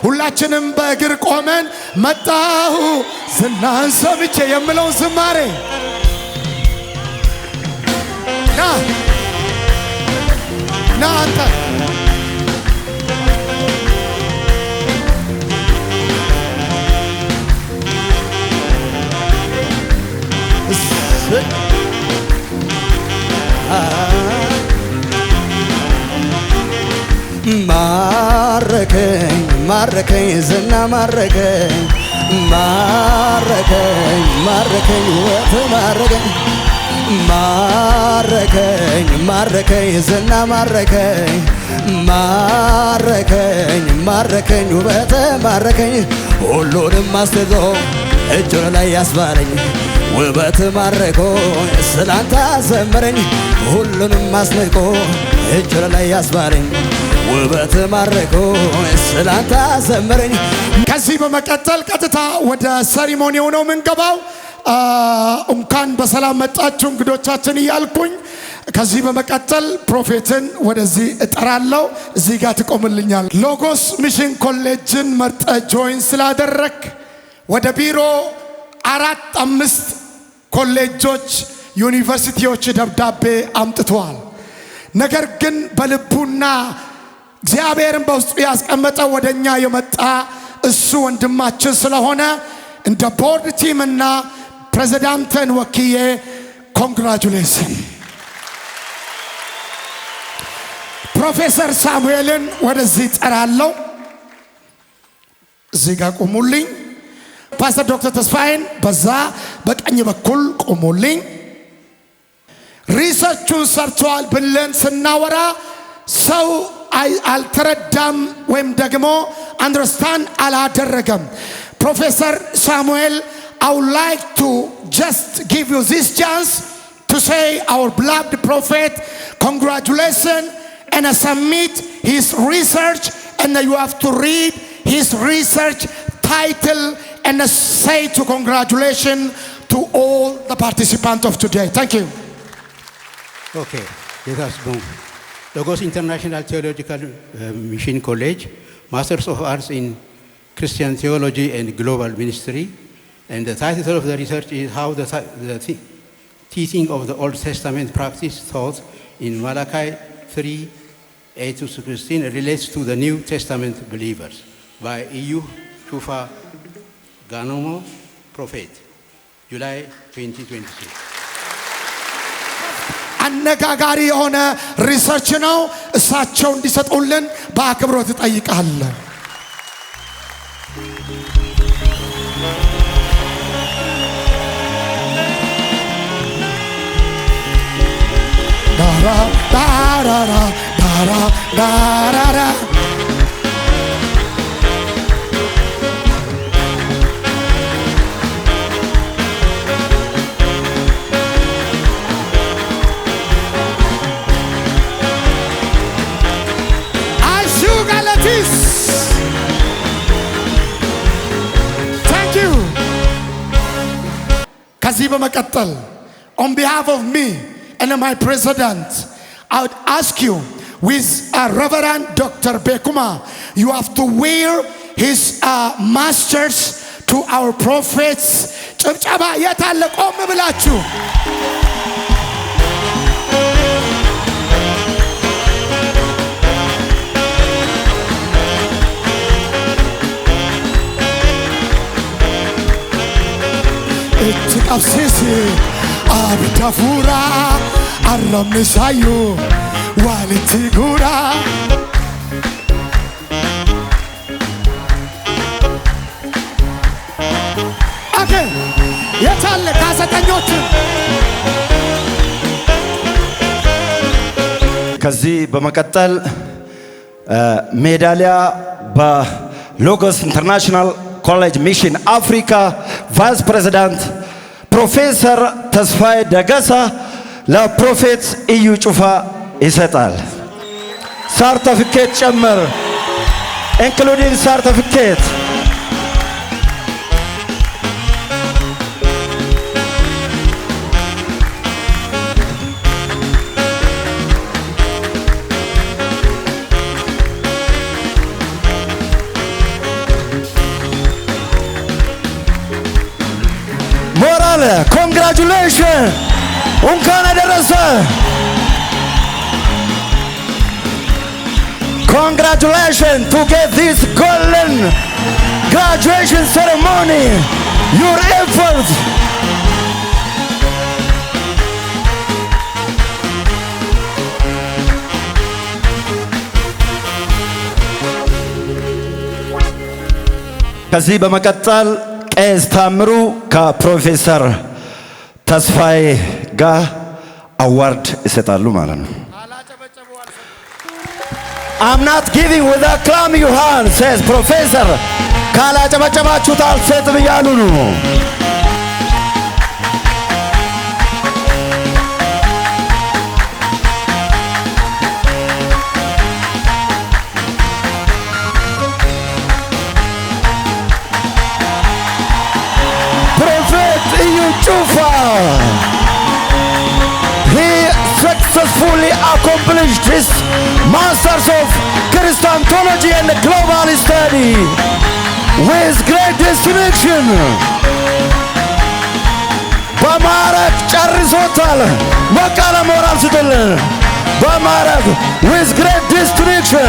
ሁላችንም በእግር ቆመን መጣሁ ዝናህን ሰምቼ የምለውን ዝማሬ ና አንተ ማረከኝ ማረከኝ ዝና ማረከኝ ማረከኝ ማረከኝ ውበት ማረከኝ ማረከኝ ማረከኝ ዝና ማረከኝ ማረከኝ ማረከኝ ውበት ማረከኝ ሁሉንም አስጥቶ እጁ ላይ ያስባለኝ ውበት ማረኮኝ ስላንተ አዘመረኝ ሁሉንም አስንቆ እጁ ላይ ያስባለኝ ውበት ማረኮኝ ስላንተ አዘመረኝ። ከዚህ በመቀጠል ቀጥታ ወደ ሴሪሞኒው ነው የምንገባው። እንኳን በሰላም መጣችሁ እንግዶቻችን እያልኩኝ ከዚህ በመቀጠል ፕሮፌትን ወደዚህ እጠራለሁ። እዚህ ጋር ትቆምልኛል። ሎጎስ ሚሽን ኮሌጅን መርጠ ጆይን ስላደረክ ወደ ቢሮ 4-5 ኮሌጆች ዩኒቨርሲቲዎች ደብዳቤ አምጥተዋል። ነገር ግን በልቡና እግዚአብሔርን በውስጡ ያስቀመጠ ወደኛ የመጣ እሱ ወንድማችን ስለሆነ እንደ ቦርድ ቲምና ፕሬዝዳንትን ወክዬ ኮንግራቹሌሽን። ፕሮፌሰር ሳሙኤልን ወደዚህ ጠራለሁ። እዚህ ጋር ቆሙልኝ። ፓስተር ዶክተር ተስፋዬን በዛ በቀኝ በኩል ቆሙልኝ። ሪሰርቹን ሰርቷል ብለን ስናወራ ሰው አልተረዳም ወይም ደግሞ አንደርስታንድ አላደረገም። ፕሮፌሰር ሳሙኤል I would like to just give you this chance to say our beloved prophet congratulations and submit his research, and you have to read his research title and say to congratulations to all the participants of today. Thank you. Okay, Logos International Theological Mission College, Masters of Arts in Christian Theology and Global Ministry. And the title of the research is How the Teaching of the Old Testament Practice Taught in Malachi 3:8-16 relates to the New Testament believers by EU Tufa Ganomo, Prophet, July 2023. አነጋጋሪ የሆነ ሪሰርች ነው። እሳቸው እንዲሰጡልን በአክብሮት እጠይቃለሁ። ዳራ ዳራራ ዳራ ዳራራ ከዚህ በመቀጠል on behalf of me and my president, I would ask you with Reverend Dr. Bekuma, you have to wear his masters to our prophets. ጭብጨባ የታለ? ቆም ብላችሁ Absisi abitafura aramisayu walitigura Okay, የታለ ጋዜጠኞች? ከዚህ በመቀጠል ሜዳሊያ በሎጎስ ኢንተርናሽናል ኮሌጅ ሚሽን አፍሪካ ቫይስ ፕሬዚዳንት ፕሮፌሰር ተስፋዬ ደገሳ ለፕሮፌት እዩ ጩፋ ይሰጣል። ሰርቲፊኬት ጨምር ኢንክሉዲንግ ሰርቲፊኬት በል ኮንግራቹሌሽን እንኳን አደረሰ Congratulations to get this golden graduation ceremony. Your efforts. ከዚህ በመቀጠል ቄስ ታምሩ ከፕሮፌሰር ተስፋዬ ጋር አዋርድ ይሰጣሉ ማለት ነው። I'm not giving with a clam you hand says professor ካላጨበጨባችሁት አልሰጥም እያሉ ነው። Prophet Iyo Chufa successfully accomplished his Masters of Christology and Global Study with great distinction. በማዕረግ ጨርሶታል። በቃለ ሞራል ስጥልን። በማዕረግ with great distinction